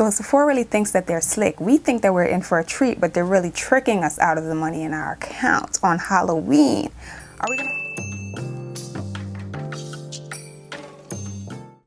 So Sephora really thinks that they're slick. We think that we're in for a treat, but they're really tricking us out of the money in our accounts on Halloween. Are we gonna...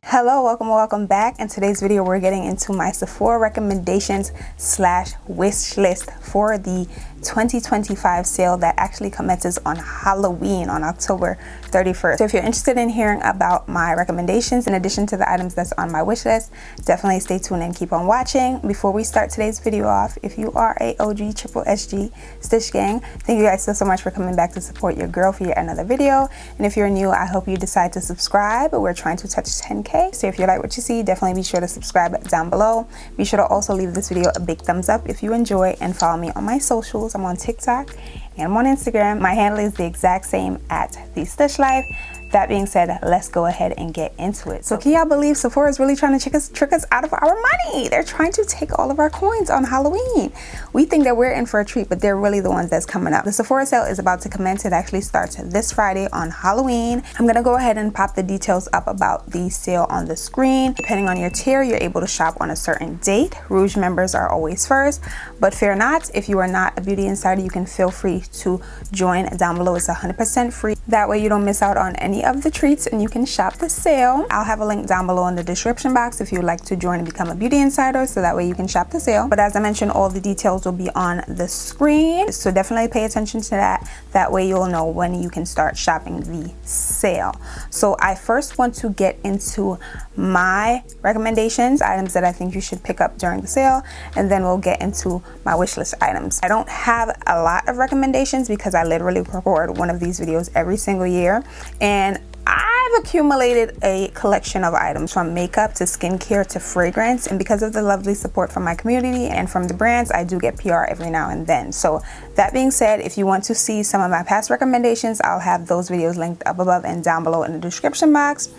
Hello, welcome back. In today's video, we're getting into my Sephora recommendations / wish list for the 2025 sale that actually commences on Halloween on October 31st. So if you're interested in hearing about my recommendations in addition to the items that's on my wish list, definitely stay tuned and keep on watching. Before we start today's video off, if you are a OG triple SG Stush gang, thank you guys so much for coming back to support your girl for yet another video. And if you're new, I hope you decide to subscribe. We're trying to touch 10K. So if you like what you see, definitely be sure to subscribe down below. Be sure to also leave this video a big thumbs up if you enjoy, and follow me on my socials. I'm on TikTok and I'm on Instagram. My handle is the exact same at the Stush Life. That being said, let's go ahead and get into it. So can y'all believe Sephora is really trying to trick us out of our money? They're trying to take all of our coins on Halloween. We think that we're in for a treat, but they're really the ones that's coming up. The Sephora sale is about to commence. It actually starts this Friday on Halloween. I'm gonna go ahead and pop the details up about the sale on the screen. Depending on your tier, you're able to shop on a certain date. Rouge members are always first, but fear not, if you are not a beauty insider, you can feel free to join down below. It's 100% free. That way you don't miss out on any of the treats and you can shop the sale. I'll have a link down below in the description box if you'd like to join and become a beauty insider, so that way you can shop the sale. But as I mentioned, all the details will be on the screen, so definitely pay attention to that. That way you'll know when you can start shopping the sale. So I first want to get into my recommendations, items that I think you should pick up during the sale, and then we'll get into my wish list items. I don't have a lot of recommendations because I literally record one of these videos every single year, and I've accumulated a collection of items from makeup to skincare to fragrance, and because of the lovely support from my community and from the brands, I do get PR every now and then. So that being said, if you want to see some of my past recommendations, I'll have those videos linked up above and down below in the description box.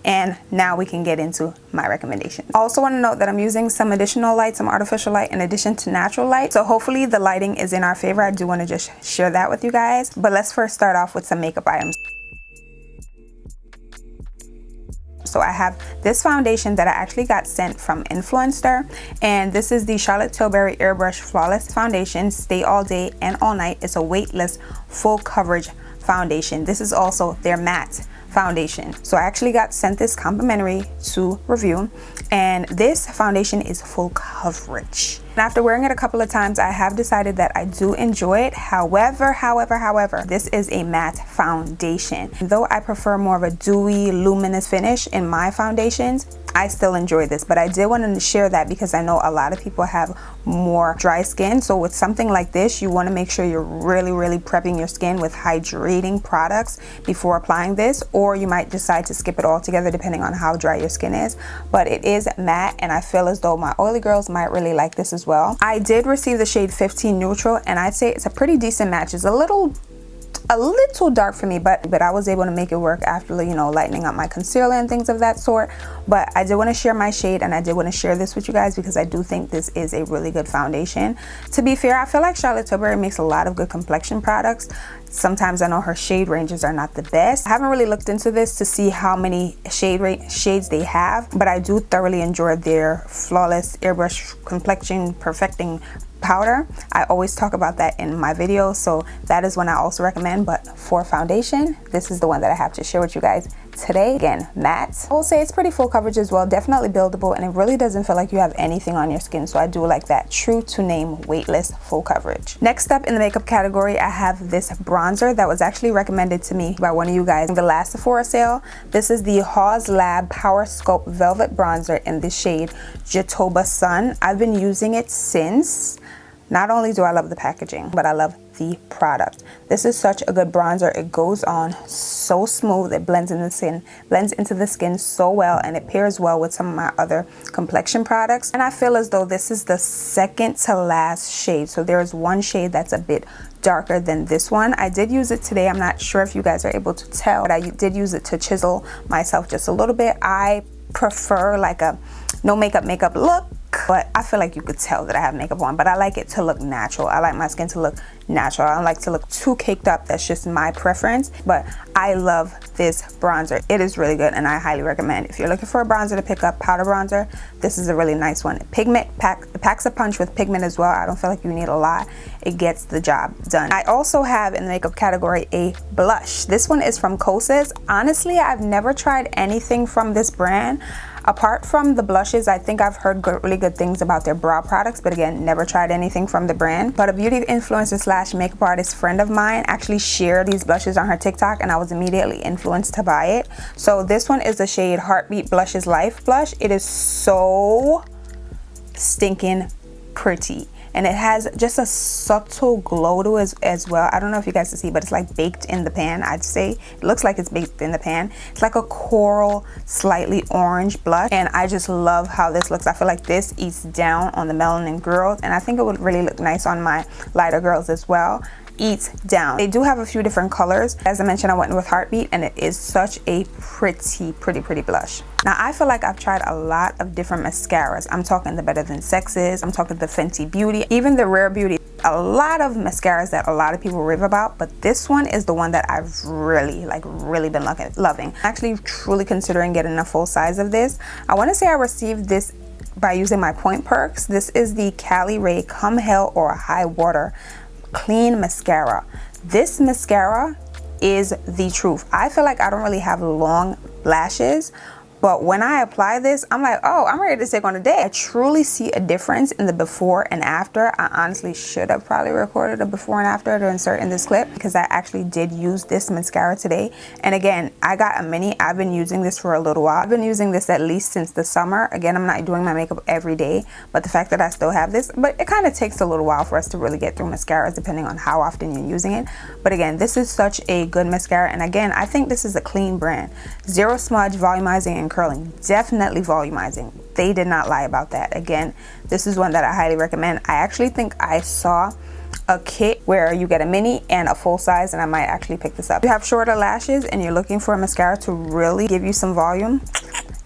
And now we can get into my recommendations. I also want to note that I'm using some additional light, some artificial light in addition to natural light. So hopefully the lighting is in our favor. I do want to just share that with you guys. But let's first start off with some makeup items. So I have this foundation that I actually got sent from Influencer, and this is the Charlotte Tilbury Airbrush Flawless Foundation. Stay all day and all night. It's a weightless full coverage foundation. This is also their matte foundation. So I actually got sent this complimentary to review, and this foundation is full coverage. And after wearing it a couple of times, I have decided that I do enjoy it. However, this is a matte foundation. Though I prefer more of a dewy, luminous finish in my foundations, I still enjoy this. But I did want to share that because I know a lot of people have more dry skin. So with something like this, you want to make sure you're really prepping your skin with hydrating products before applying this, or you might decide to skip it altogether depending on how dry your skin is. But it is matte, and I feel as though my oily girls might really like this as well. I did receive the shade 15 Neutral, and I'd say it's a pretty decent match. It's a little dark for me, but I was able to make it work after, you know, lightening up my concealer and things of that sort. But I did want to share my shade, and I did want to share this with you guys because I do think this is a really good foundation. To be fair, I feel like Charlotte Tilbury makes a lot of good complexion products. Sometimes I know her shade ranges are not the best. I haven't really looked into this to see how many shades they have, but I do thoroughly enjoy their Flawless Airbrush Complexion Perfecting Powder. I always talk about that in my videos, so that is one I also recommend. But for foundation, this is the one that I have to share with you guys today. Again, matte. I will say it's pretty full coverage as well, definitely buildable, and it really doesn't feel like you have anything on your skin. So I do like that true to name weightless full coverage. Next up in the makeup category, I have this bronzer that was actually recommended to me by one of you guys in the last Sephora sale. This is the Haws Lab Power Sculpt Velvet Bronzer in the shade Jatoba Sun. I've been using it since. Not only do I love the packaging, but I love the product. This is such a good bronzer. It goes on so smooth. It blends into the skin so well, and it pairs well with some of my other complexion products. And I feel as though this is the second to last shade. So there is one shade that's a bit darker than this one. I did use it today. I'm not sure if you guys are able to tell, but I did use it to chisel myself just a little bit. I prefer like a no makeup look. but I feel like you could tell that I have makeup on, but I like it to look natural. I like my skin to look natural. I don't like to look too caked up. That's just my preference, but I love this bronzer. It is really good, and I highly recommend. If you're looking for a bronzer to pick up, powder bronzer, this is a really nice one. Pigment packs a punch with pigment as well. I don't feel like you need a lot. It gets the job done. I also have in the makeup category a blush. This one is from Kosas. Honestly, I've never tried anything from this brand. Apart from the blushes, I think I've heard really good things about their brow products, but again, never tried anything from the brand. But a beauty influencer slash makeup artist friend of mine actually shared these blushes on her TikTok, and I was immediately influenced to buy it. So this one is the shade Heartbeat Blushes Life Blush. It is so stinking pretty, and it has just a subtle glow to it as well. I don't know if you guys can see, but it's like baked in the pan. I'd say it looks like it's baked in the pan. It's like a coral, slightly orange blush, and I just love how this looks. I feel like this eats down on the melanin girls, and I think it would really look nice on my lighter girls as well. Eats down. They do have a few different colors. As I mentioned, I went with Heartbeat, and it is such a pretty blush. Now, I feel like I've tried a lot of different mascaras. I'm talking the Better Than Sexes, I'm talking the Fenty Beauty, even the Rare Beauty. A lot of mascaras that a lot of people rave about, but this one is the one that I've really been loving. I'm actually truly considering getting a full size of this. I want to say I received this by using my point perks. This is the Cali Ray Come Hell or High Water Clean Mascara. This mascara is the truth. I feel like I don't really have long lashes, but when I apply this, I'm like, oh, I'm ready to take on a day. I truly see a difference in the before and after. I honestly should have probably recorded a before and after to insert in this clip, because I actually did use this mascara today. And again, I got a mini. I've been using this for a little while. I've been using this at least since the summer. Again, I'm not doing my makeup every day, but the fact that I still have this, but it kind of takes a little while for us to really get through mascaras depending on how often you're using it. But again, this is such a good mascara, and again, I think this is a clean brand. Zero smudge, volumizing, and curling. Definitely volumizing. They did not lie about that. Again, this is one that I highly recommend. I actually think I saw a kit where you get a mini and a full size, and I might actually pick this up. If you have shorter lashes and you're looking for a mascara to really give you some volume,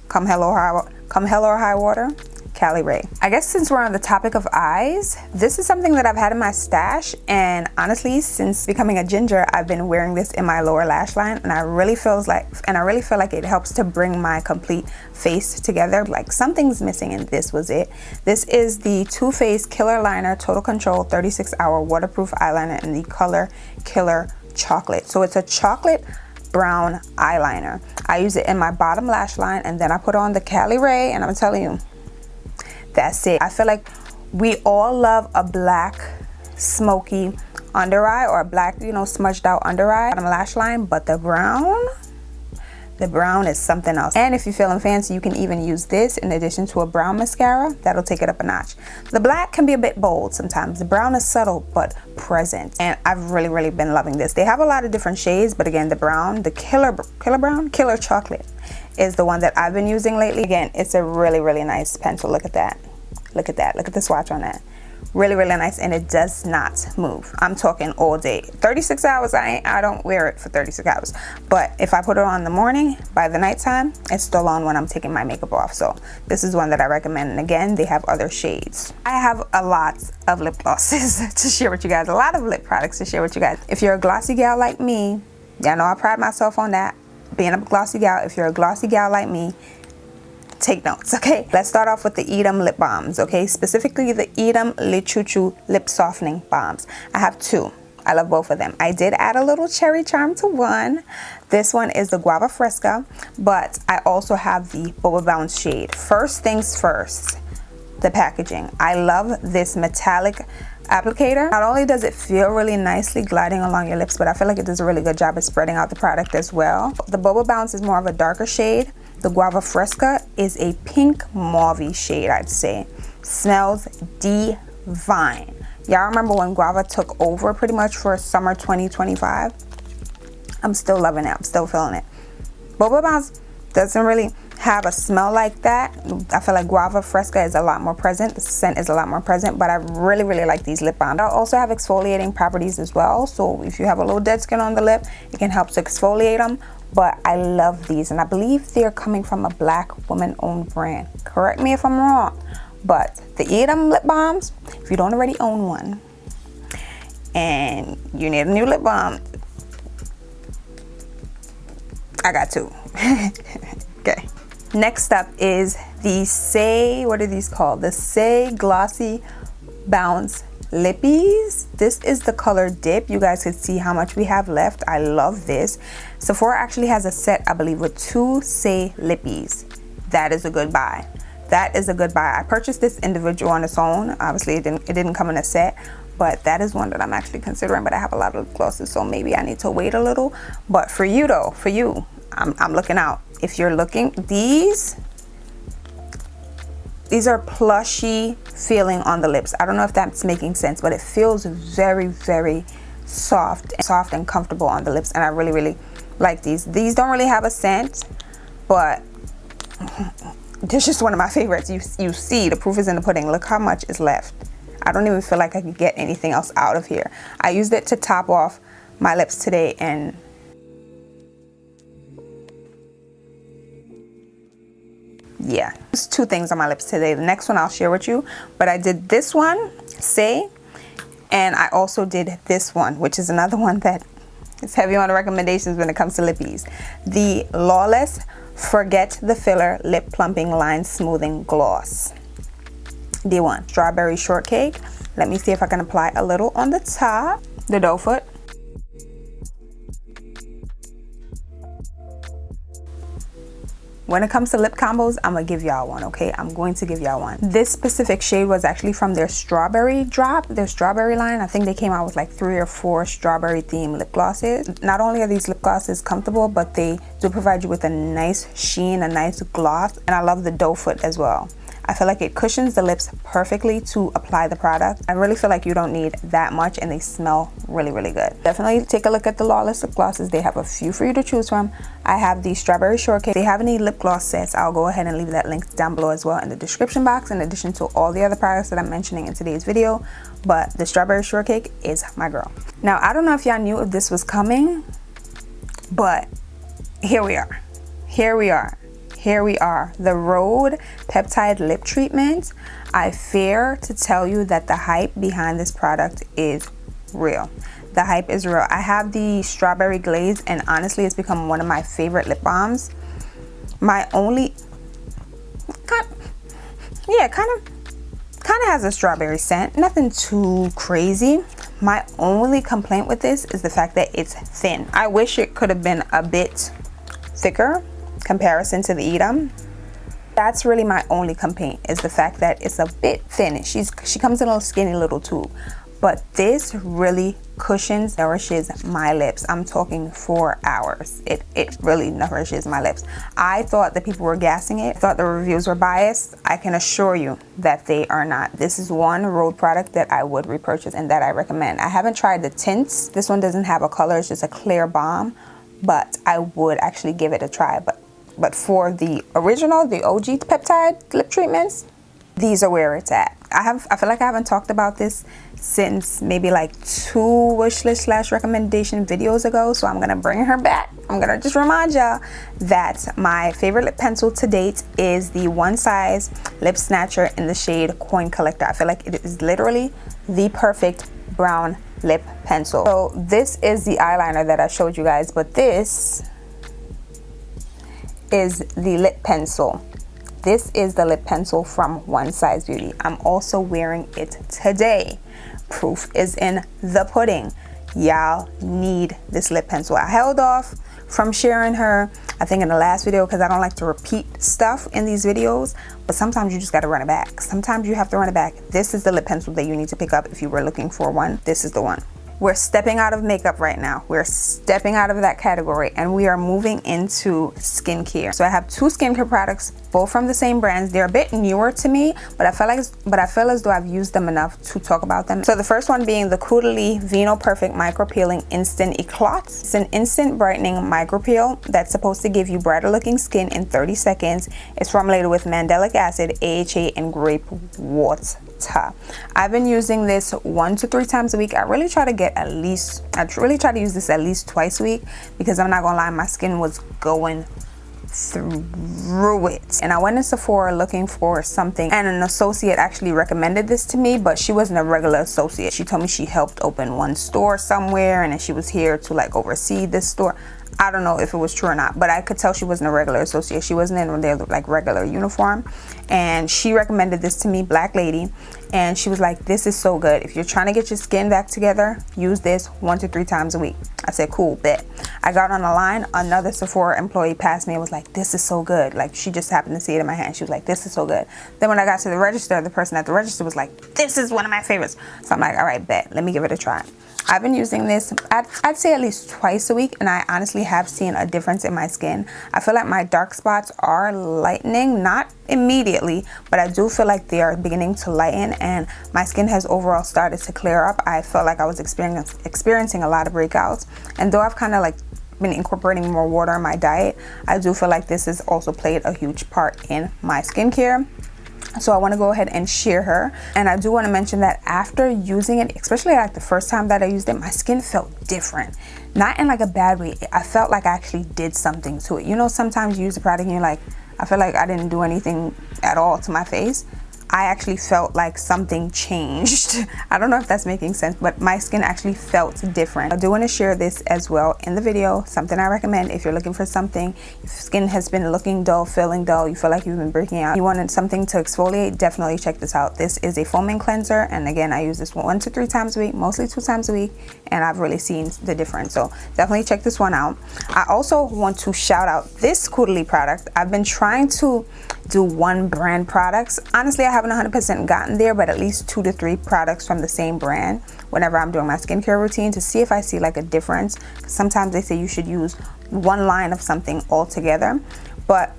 come hell or high water, Cali Ray. I guess since we're on the topic of eyes, this is something that I've had in my stash, and honestly, since becoming a ginger, I've been wearing this in my lower lash line, and I really feel like it helps to bring my complete face together. Like something's missing, and this was it. This is the Too Faced Killer Liner Total Control 36-Hour Waterproof Eyeliner in the color Killer Chocolate. So it's a chocolate brown eyeliner. I use it in my bottom lash line, and then I put on the Cali Ray, and I'm telling you, that's it. I feel like we all love a black smoky under eye, or a black, smudged out under eye bottom lash line, but the brown is something else. And if you're feeling fancy, you can even use this in addition to a brown mascara. That'll take it up a notch. The black can be a bit bold sometimes. The brown is subtle but present, and I've really been loving this. They have a lot of different shades, but again, the brown, the killer chocolate is the one that I've been using lately. Again, it's a really nice pencil. Look at that. Look at the swatch on that. Really nice, and it does not move. I'm talking all day. 36 hours, I don't wear it for 36 hours. But if I put it on in the morning, by the nighttime, it's still on when I'm taking my makeup off. So this is one that I recommend. And again, they have other shades. I have a lot of lip glosses to share with you guys. A lot of lip products to share with you guys. If you're a glossy gal like me, y'all know I pride myself on that. Being a glossy gal. If you're a glossy gal like me, take notes, okay? Let's start off with the Edam lip balms, okay? Specifically the Edam Le Choo Choo lip softening balms. I have two. I love both of them. I did add a little cherry charm to one. This one is the Guava Fresca, but I also have the Boba Bounce shade. First things first, the packaging. I love this metallic applicator. Not only does it feel really nicely gliding along your lips, but I feel like it does a really good job of spreading out the product as well. The Boba Bounce is more of a darker shade. The Guava Fresca is a pink mauve shade, I'd say. Smells divine. Y'all remember when Guava took over pretty much for summer 2025? I'm still loving it. I'm still feeling it. Boba Bounce doesn't really have a smell like that. I feel like Guava Fresca is a lot more present. The scent is a lot more present, but I really like these lip balms. They also have exfoliating properties as well. So if you have a little dead skin on the lip, it can help to exfoliate them. But I love these, and I believe they're coming from a black woman-owned brand. Correct me if I'm wrong, But the Edam lip balms, if you don't already own one and you need a new lip balm, I got two. Okay. Next up is the Say, what are these called? The Say Glossy Bounce Lippies. This is the color Dip. You guys can see how much we have left. I love this. Sephora actually has a set, I believe, with 2 Say Lippies. That is a good buy. That is a good buy. I purchased this individual on its own. Obviously, it didn't come in a set, but that is one that I'm actually considering. But I have a lot of lip glosses, so maybe I need to wait a little. But for you though, for you, I'm looking out. If you're looking, these are plushy feeling on the lips. I don't know if that's making sense, but it feels very, very soft and comfortable on the lips, and I really, really like these. These don't really have a scent, but this is just one of my favorites. You see, the proof is in the pudding. Look how much is left. I don't even feel like I could get anything else out of here. I used it to top off my lips today, and yeah, there's 2 things on my lips today. The next one I'll share with you, but I did this one, Say, and I also did this one, which is another one that is heavy on the recommendations when it comes to lippies. The Lawless Forget the Filler Lip Plumping Line Smoothing Gloss. D1, Strawberry Shortcake. Let me see if I can apply a little on the top. The doe foot. When it comes to lip combos, I'm gonna give y'all one, okay? I'm going to give y'all one. This specific shade was actually from their strawberry drop, their strawberry line. I think they came out with like 3 or 4 strawberry themed lip glosses. Not only are these lip glosses comfortable, but they do provide you with a nice sheen, a nice gloss, and I love the doe foot as well. I feel like it cushions the lips perfectly to apply the product. I really feel like you don't need that much, and they smell really, really good. Definitely take a look at the Lawless lip glosses. They have a few for you to choose from. I have the Strawberry Shortcake. If they have any lip gloss sets, I'll go ahead and leave that link down below as well in the description box, in addition to all the other products that I'm mentioning in today's video. But the Strawberry Shortcake is my girl. Now, I don't know if y'all knew if this was coming, but here we are. Here we are. Here we are, the Rhode Peptide Lip Treatment. I fear to tell you that the hype behind this product is real. The hype is real. I have the Strawberry Glaze, and honestly, it's become one of my favorite lip balms. My only, kind of has a strawberry scent. Nothing too crazy. My only complaint with this is the fact that it's thin. I wish it could have been a bit thicker comparison to the Edam. That's really my only complaint, is the fact that it's a bit thin. She comes in a skinny little tube, but this really cushions, nourishes my lips. I'm talking for hours. It really nourishes my lips. I thought that people were gassing it. I thought the reviews were biased. I can assure you that they are not. This is one Rhode product that I would repurchase and that I recommend. I haven't tried the tints. This one doesn't have a color, it's just a clear balm, but I would actually give it a try. But for the original, the OG peptide lip treatments, these are where it's at. I feel like I haven't talked about this since maybe like 2 wishlist / recommendation videos ago, so I'm gonna bring her back. I'm gonna just remind y'all that my favorite lip pencil to date is the One Size Lip Snatcher in the shade Coin Collector. I feel like it is literally the perfect brown lip pencil. So this is the eyeliner that I showed you guys, but this is the lip pencil. This is the lip pencil from One Size Beauty. I'm also wearing it today. Proof is in the pudding. Y'all need this lip pencil. I held off from sharing her, I think, in the last video, because I don't like to repeat stuff in these videos, but sometimes you just got to run it back. Sometimes you have to run it back. This is the lip pencil that you need to pick up if you were looking for one. This is the one. We're stepping out of makeup right now. We're stepping out of that category, and we are moving into skincare. So I have 2 skincare products, both from the same brands. They're a bit newer to me, but I feel as though I've used them enough to talk about them. So the first one being the Caudalie Vino Perfect Micro Peeling Instant Eclat. It's an instant brightening micro peel that's supposed to give you brighter looking skin in 30 seconds. It's formulated with mandelic acid, AHA, and grape water. I've been using this 1 to 3 times a week. I really try to use this at least twice a week, because I'm not gonna lie, my skin was going through it. And I went to Sephora looking for something, and an associate actually recommended this to me, but she wasn't a regular associate. She told me she helped open one store somewhere and then she was here to like oversee this store. I don't know if it was true or not, but I could tell she wasn't a regular associate. She wasn't in their like regular uniform. And she recommended this to me, black lady, and she was like, this is so good. If you're trying to get your skin back together, use this 1 to 3 times a week. I said, cool, bet. I got on the line, another Sephora employee passed me and was like, this is so good. Like, she just happened to see it in my hand. She was like, this is so good. Then when I got to the register, the person at the register was like, this is one of my favorites. So I'm like, all right, bet, let me give it a try. I've been using this, I'd say at least twice a week, and I honestly have seen a difference in my skin. I feel like my dark spots are lightening, not immediately, but I do feel like they are beginning to lighten, and my skin has overall started to clear up. I felt like I was experiencing a lot of breakouts, and though I've kind of like been incorporating more water in my diet, I do feel like this has also played a huge part in my skincare. So I want to go ahead and share her. And I do want to mention that after using it, especially like the first time that I used it, my skin felt different. Not in like a bad way. I felt like I actually did something to it. You know, sometimes you use a product and you're like, I feel like I didn't do anything at all to my face. I actually felt like something changed. I don't know if that's making sense, but my skin actually felt different. I do want to share this as well in the video. Something I recommend if you're looking for something, if skin has been looking dull, feeling dull, you feel like you've been breaking out, you wanted something to exfoliate, definitely check this out. This is a foaming cleanser, and again, I use this 1 to 3 times a week, mostly 2 times a week, and I've really seen the difference. So definitely check this one out. I also want to shout out this Caudalie product. I've been trying to do one brand products. Honestly, I haven't 100% gotten there, but at least 2 to 3 products from the same brand whenever I'm doing my skincare routine to see if I see like a difference. Sometimes they say you should use one line of something altogether, but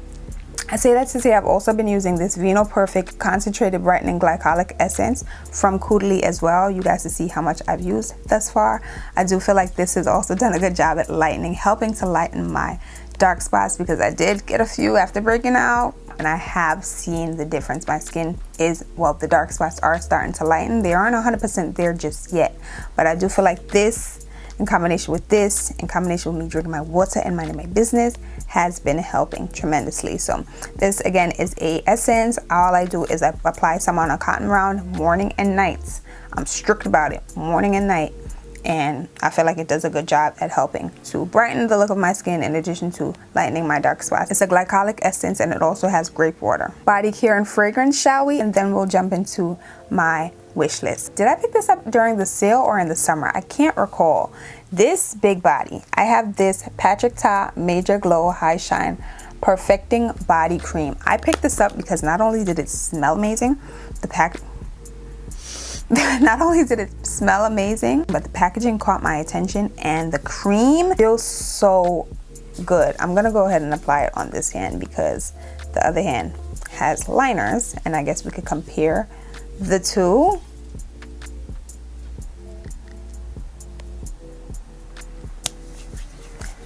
I say that to say I've also been using this Vino Perfect Concentrated Brightening Glycolic Essence from Caudalie as well. You guys to see how much I've used thus far. I do feel like this has also done a good job at lightening, helping to lighten my dark spots, because I did get a few after breaking out, and I have seen the difference. My skin is, well, the dark spots are starting to lighten. They aren't 100% there just yet, but I do feel like this in combination with this, in combination with me drinking my water and minding my business, has been helping tremendously. So this again is a essence. All I do is I apply some on a cotton round morning and nights. I'm strict about it, morning and night. And I feel like it does a good job at helping to brighten the look of my skin in addition to lightening my dark spots. It's a glycolic essence, and it also has grape water. Body care and fragrance, shall we? And then we'll jump into my wish list. Did I pick this up during the sale or in the summer? I can't recall. This big body, I have this Patrick Ta Major Glow High Shine Perfecting Body Cream. I picked this up because not only did it smell amazing, not only did it smell amazing, but the packaging caught my attention, and the cream feels so good. I'm gonna go ahead and apply it on this hand because the other hand has liners, and I guess we could compare the two.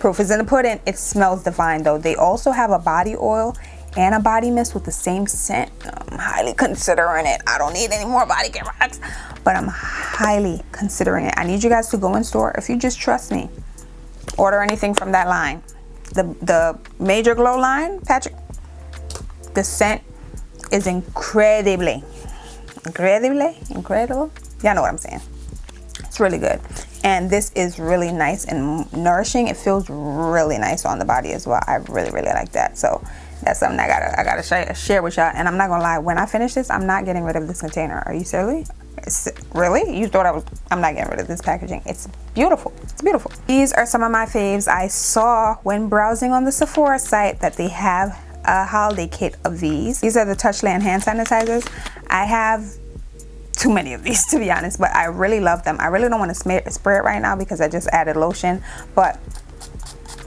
Proof is in the pudding. It smells divine though. They also have a body oil and a body mist with the same scent. I'm highly considering it. I don't need any more body care products, but I'm highly considering it. I need you guys to go in store. If you just trust me, order anything from that line. The Major Glow line, Patrick, the scent is incredible. Y'all know what I'm saying. It's really good. And this is really nice and nourishing. It feels really nice on the body as well. I really like that. So that's something I gotta share with y'all. And I'm not gonna lie, when I finish this, I'm not getting rid of this container. Are you serious? Really? You thought I'm not getting rid of this packaging. It's beautiful. It's beautiful. These are some of my faves. I saw when browsing on the Sephora site that they have a holiday kit of these. These are the Touchland hand sanitizers. I have too many of these, to be honest, but I really love them. I really don't want to spray it right now because I just added lotion, but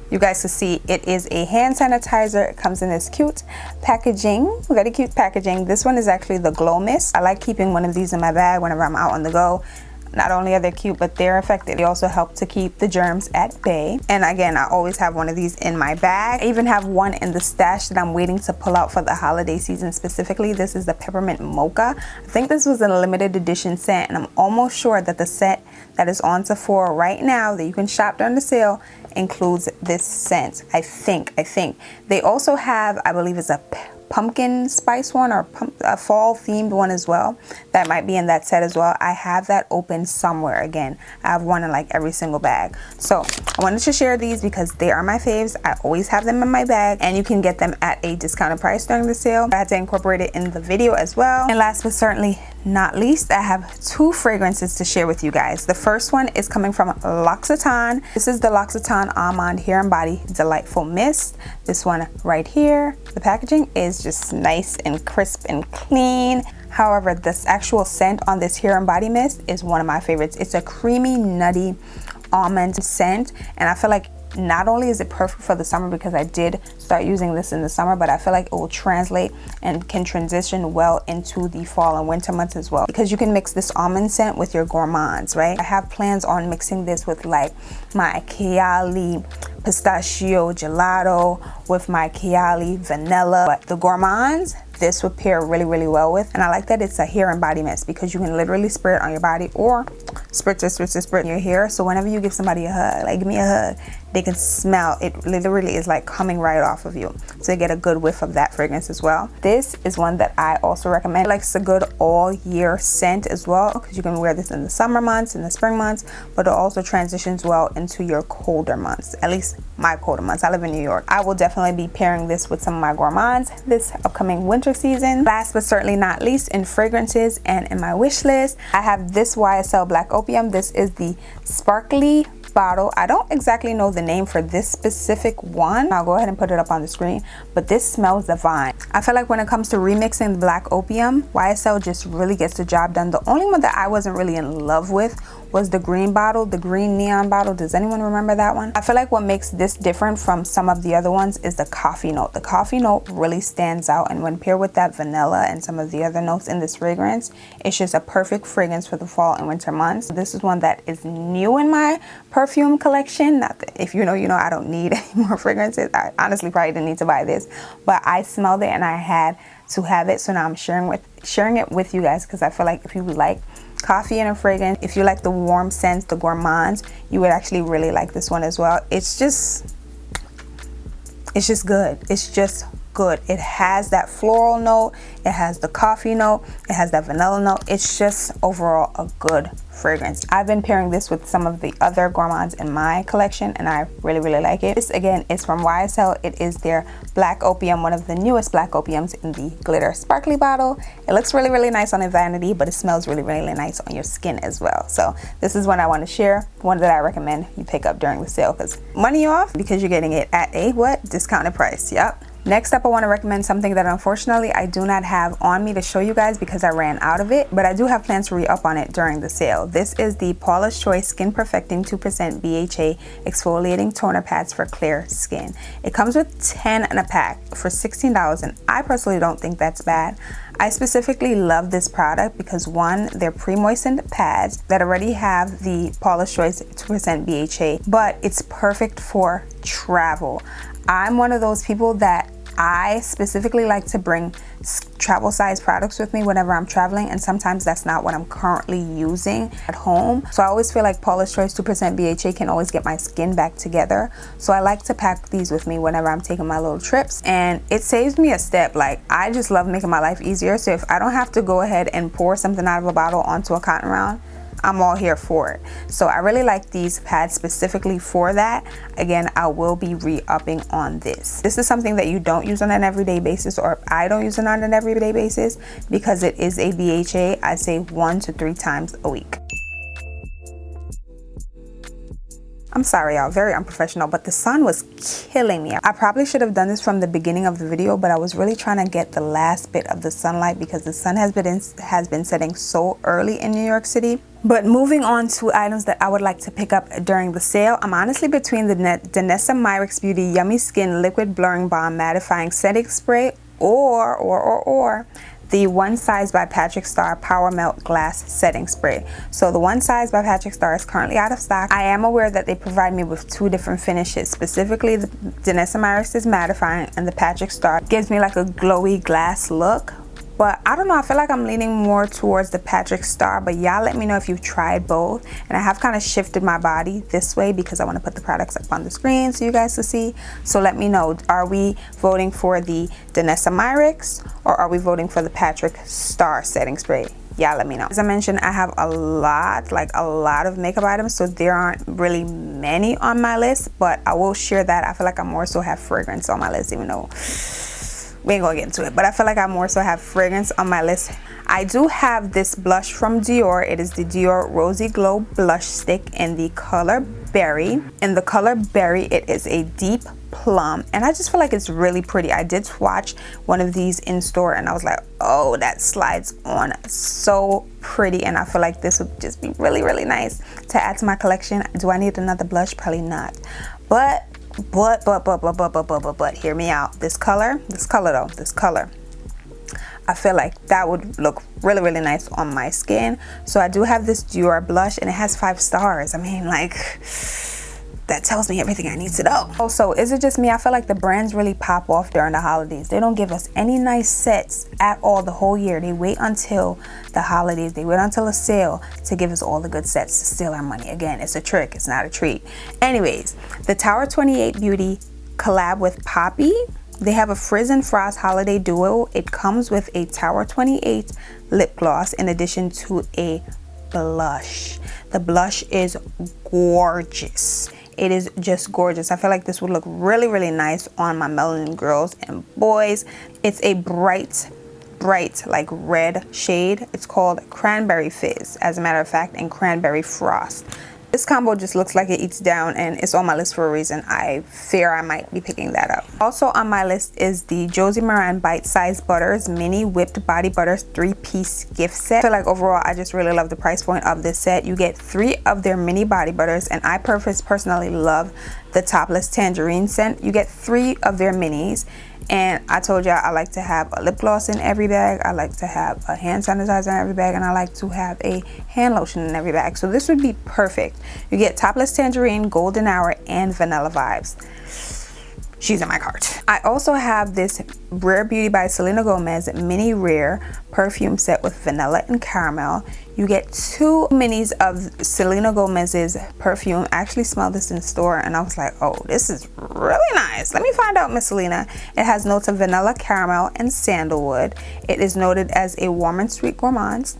you guys can see it is a hand sanitizer. It comes in this cute packaging, very cute packaging. This one is actually the Glow Mist. I like keeping one of these in my bag whenever I'm out on the go. Not only are they cute, but they're effective. They also help to keep the germs at bay. And again, I always have one of these in my bag. I even have one in the stash that I'm waiting to pull out for the holiday season specifically. This is the Peppermint Mocha. I think this was a limited edition scent, and I'm almost sure that the scent that is on Sephora right now that you can shop during the sale includes this scent. I think they also have, I believe it's a pumpkin spice one, or a fall themed one as well, that might be in that set as well. I have that open somewhere. Again, I have one in like every single bag. So I wanted to share these because they are my faves. I always have them in my bag, and you can get them at a discounted price during the sale. I had to incorporate it in the video as well. And last but certainly not least, I have 2 fragrances to share with you guys. The first one is coming from L'Occitane. This is the L'Occitane Almond Hair and Body Delightful Mist. This one right here, the packaging is just nice and crisp and clean. However, this actual scent on this hair and body mist is one of my favorites. It's a creamy, nutty almond scent, and I feel like not only is it perfect for the summer, because I did start using this in the summer, but I feel like it will translate and can transition well into the fall and winter months as well, because you can mix this almond scent with your gourmands, right? I have plans on mixing this with like my Chiali pistachio gelato, with my Chiali vanilla, but the gourmands, this would pair really well with. And I like that it's a hair and body mist, because you can literally spray it on your body or spritz in your hair. So whenever you give somebody a hug, like give me a hug, they can smell it. Literally is like coming right off of you, so you get a good whiff of that fragrance as well. This is one that I also recommend. Like, it's a good all year scent as well, because you can wear this in the summer months, in the spring months, but it also transitions well into your colder months, at least my colder months. I live in New York. I will definitely be pairing this with some of my gourmands this upcoming winter season. Last but certainly not least, in fragrances and in my wish list, I have this YSL Black Opium. This is the sparkly bottle. I don't exactly know the name for this specific one. I'll go ahead and put it up on the screen, but this smells divine. I feel like when it comes to remixing the Black Opium, YSL just really gets the job done. The only one that I wasn't really in love with was the green bottle, the green neon bottle. Does anyone remember that one? I feel like what makes this different from some of the other ones is the coffee note. The coffee note really stands out, and when paired with that vanilla and some of the other notes in this fragrance, it's just a perfect fragrance for the fall and winter months. This is one that is new in my perfume collection. Not that, if you know, you know, I don't need any more fragrances. I honestly probably didn't need to buy this, but I smelled it and I had to have it, so now I'm sharing it with you guys, because I feel like if you like coffee in a fragrance, if you like the warm scents, the gourmands, you would actually really like this one as well. It's just good. It's just good. It has that floral note, it has the coffee note, it has that vanilla note. It's just overall a good fragrance. I've been pairing this with some of the other gourmands in my collection, and I really like it. This again is from YSL. It is their Black Opium, one of the newest Black Opiums in the glitter sparkly bottle. It looks really nice on a vanity, but it smells really nice on your skin as well. So this is one I want to share, one that I recommend you pick up during the sale, because money off, because you're getting it at a discounted price. Yep. Next up, I want to recommend something that unfortunately I do not have on me to show you guys because I ran out of it, but I do have plans to re-up on it during the sale. This is the Paula's Choice Skin Perfecting 2% BHA Exfoliating Toner Pads for Clear Skin. It comes with 10 in a pack for $16, and I personally don't think that's bad. I specifically love this product because, one, they're pre-moistened pads that already have the Paula's Choice 2% BHA, but it's perfect for travel. I'm one of those people that I specifically like to bring travel size products with me whenever I'm traveling, and sometimes that's not what I'm currently using at home. So I always feel like Paula's Choice 2% BHA can always get my skin back together. So I like to pack these with me whenever I'm taking my little trips, and it saves me a step. Like, I just love making my life easier. So if I don't have to go ahead and pour something out of a bottle onto a cotton round, I'm all here for it. So I really like these pads specifically for that. Again, I will be re-upping on this. This is something that you don't use on an everyday basis, or I don't use it on an everyday basis, because it is a BHA. I say 1 to 3 times a week. I'm sorry, y'all, very unprofessional, but the sun was killing me. I probably should have done this from the beginning of the video, but I was really trying to get the last bit of the sunlight because the sun has been setting so early in New York City. But moving on to items that I would like to pick up during the sale, I'm honestly between the Danessa Myricks Beauty Yummy Skin Liquid Blurring Balm Mattifying Setting Spray or the One Size by Patrick Star Power Melt Glass Setting Spray. So the One Size by Patrick Star is currently out of stock. I am aware that they provide me with 2 different finishes. Specifically, the Danessa Myricks is mattifying, and the Patrick Star gives me like a glowy glass look. but I don't know, I feel like I'm leaning more towards the Patrick Star, but y'all let me know if you've tried both. And I have kind of shifted my body this way because I want to put the products up on the screen so you guys can see. So let me know, are we voting for the Danessa Myricks or are we voting for the Patrick Star setting spray? Y'all let me know. As I mentioned, I have a lot of makeup items, so there aren't really many on my list, but I will share that. I feel like I more so have fragrance on my list, even though we ain't gonna get into it, but I feel like I more so have fragrance on my list. I do have this blush from Dior. It is the Dior Rosy Glow Blush Stick in the color Berry. In the color Berry, it is a deep plum, and I just feel like it's really pretty. I did swatch one of these in store and I was like, oh, that slides on so pretty, and I feel like this would just be really nice to add to my collection. Do I need another blush? Probably not, but hear me out. This color, I feel like that would look really nice on my skin. So I do have this Dior blush and it has 5 stars. I mean, like, that tells me everything I need to know. Also, is it just me? I feel like the brands really pop off during the holidays. They don't give us any nice sets at all the whole year. They wait until the holidays. They wait until a sale to give us all the good sets to steal our money. Again, it's a trick. It's not a treat. Anyways, the Tower 28 Beauty collab with Poppy. They have a Frizz and Frost holiday duo. It comes with a Tower 28 lip gloss in addition to a blush. The blush is gorgeous. It is just gorgeous. I feel like this would look really nice on my melanin girls and boys. It's a bright like red shade. It's called Cranberry Fizz, as a matter of fact, and Cranberry Frost. This combo just looks like it eats down, and it's on my list for a reason. I fear I might be picking that up. Also on my list is the Josie Maran Bite Size Butters Mini Whipped Body Butters 3-piece gift set. I feel like overall I just really love the price point of this set. You get 3 of their mini body butters, and I personally love the Topless Tangerine scent. You get 3 of their minis. And I told y'all I like to have a lip gloss in every bag, I like to have a hand sanitizer in every bag, and I like to have a hand lotion in every bag. So this would be perfect. You get Topless Tangerine, Golden Hour, and Vanilla Vibes. She's in my cart. I also have this Rare Beauty by Selena Gomez Mini Rare perfume set with vanilla and caramel. You get 2 minis of Selena Gomez's perfume. I actually smelled this in store and I was like, oh, this is really nice. Let me find out, Miss Selena. It has notes of vanilla, caramel, and sandalwood. It is noted as a warm and sweet gourmand.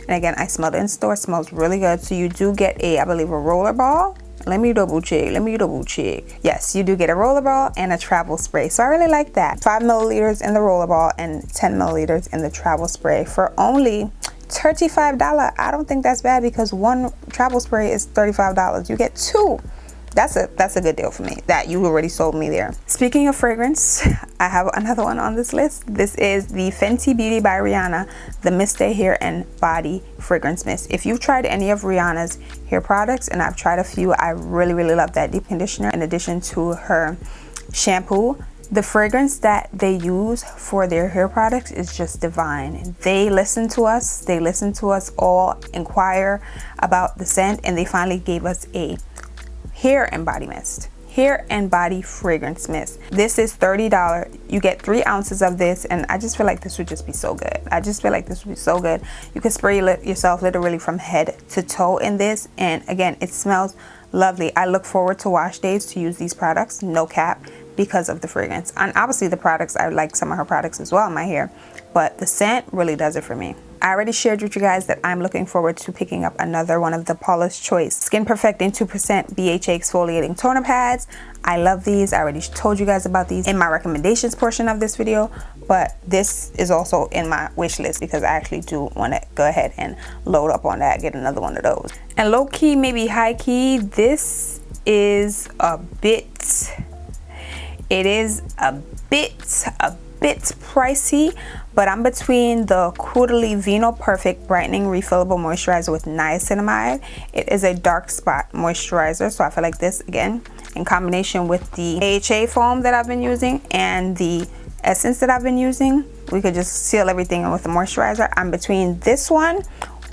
And again, I smelled it in store. It smells really good. So you do get a, I believe, a roller ball. Let me double check. Yes, you do get a roller ball and a travel spray. So I really like that. 5 milliliters in the roller ball and 10 milliliters in the travel spray for only $35. I don't think that's bad because one travel spray is $35. You get 2. That's a good deal for me. That you already sold me there. Speaking of fragrance, I have another one on this list. This is the Fenty Beauty by Rihanna, the Mist Stay Hair and Body Fragrance Mist. If you've tried any of Rihanna's hair products, and I've tried a few, I really love that deep conditioner in addition to her shampoo. The fragrance that they use for their hair products is just divine. They listen to us. They listen to us all inquire about the scent, and they finally gave us a hair and body mist, hair and body fragrance mist. This is $30. You get 3 ounces of this, and I just feel like this would just be so good. I just feel like this would be so good. You can spray yourself literally from head to toe in this, and again, it smells lovely. I look forward to wash days to use these products, no cap, because of the fragrance. And obviously the products, I like some of her products as well in my hair, but the scent really does it for me. I already shared with you guys that I'm looking forward to picking up another one of the Paula's Choice Skin Perfecting 2% BHA Exfoliating Toner Pads. I love these. I already told you guys about these in my recommendations portion of this video, but this is also in my wish list because I actually do want to go ahead and load up on that, get another one of those. And low key, maybe high key, this is a bit pricey, but I'm between the Caudalie Vino Perfect Brightening Refillable Moisturizer with Niacinamide. It is a dark spot moisturizer, so I feel like this, again, in combination with the AHA foam that I've been using and the essence that I've been using, we could just seal everything in with the moisturizer. I'm between this one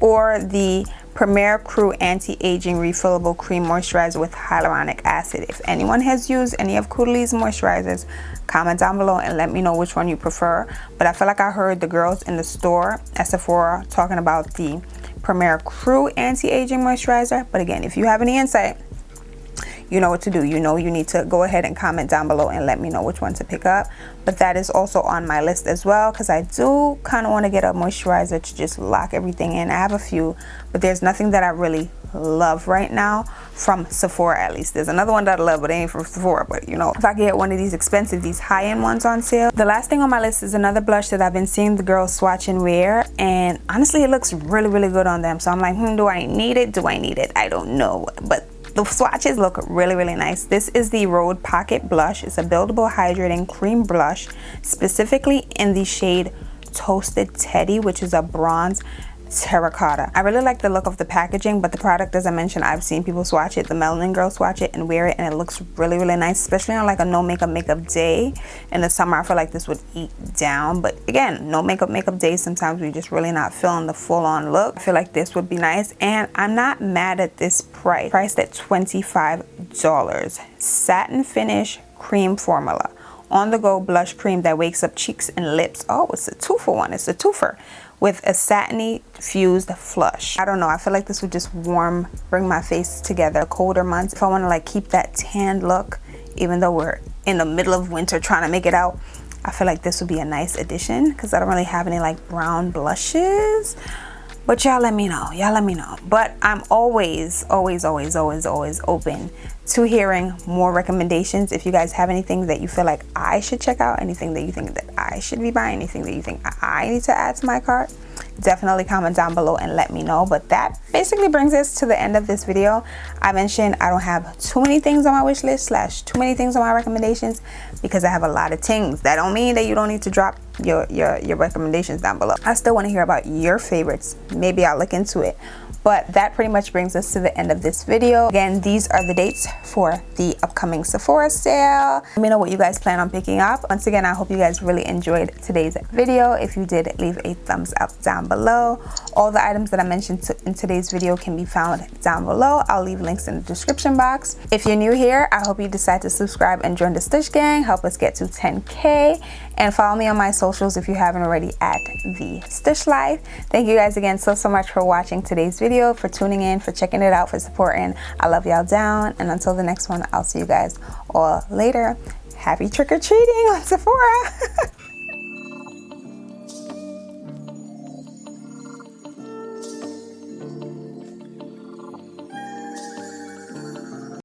or the Premier Crew Anti-Aging Refillable Cream Moisturizer with Hyaluronic Acid. If anyone has used any of Caudaly's moisturizers, comment down below and let me know which one you prefer. But I feel like I heard the girls in the store at Sephora talking about the Premier Crew Anti-Aging Moisturizer. But again, if you have any insight, you know what to do. You know you need to go ahead and comment down below and let me know which one to pick up. But that is also on my list as well, because I do kind of want to get a moisturizer to just lock everything in. I have a few, but there's nothing that I really love right now from Sephora. At least there's another one that I love, but it ain't from Sephora. But you know, if I get one of these expensive, these high-end ones on sale. The last thing on my list is another blush that I've been seeing the girls swatch and wear, and honestly it looks really good on them. So I'm like, do I need it? Do I need it? I don't know, but the swatches look really nice. This is the Rhode Pocket Blush. It's a buildable hydrating cream blush, specifically in the shade Toasted Teddy, which is a bronze terracotta. I really like the look of the packaging, but the product, as I mentioned, I've seen people swatch it. The Melanin girls swatch it and wear it, and it looks really nice, especially on like a no makeup day in the summer. I feel like this would eat down, but again, no makeup days, sometimes we just really not feeling the full-on look. I feel like this would be nice, and I'm not mad at this price. Priced at $25. Satin finish cream formula, on the go blush cream that wakes up cheeks and lips. Oh, it's a 2-for-1. It's a twofer with a satiny fused flush. I don't know, I feel like this would just bring my face together. Colder months, if I want to like keep that tan look, even though we're in the middle of winter trying to make it out, I feel like this would be a nice addition, because I don't really have any like brown blushes. But y'all let me know, but I'm always open to hearing more recommendations. If you guys have anything that you feel like I should check out, anything that you think that I should be buying, anything that you think I need to add to my cart, definitely comment down below and let me know. But that basically brings us to the end of this video. I mentioned I don't have too many things on my wish list / too many things on my recommendations, because I have a lot of things. That don't mean that you don't need to drop your recommendations down below. I still want to hear about your favorites. Maybe I'll look into it. But that pretty much brings us to the end of this video. Again, these are the dates for the upcoming Sephora sale. Let me know what you guys plan on picking up. Once again, I hope you guys really enjoyed today's video. If you did, leave a thumbs up down below. All the items that I mentioned in today's video can be found down below. I'll leave links in the description box. If you're new here, I hope you decide to subscribe and join the Stush gang. Help us get to 10K. And follow me on my socials if you haven't already at the Stush Life. Thank you guys again so much for watching today's video, for tuning in, for checking it out, for supporting. I love y'all down, and until the next one, I'll see you guys all later. Happy trick-or-treating on Sephora.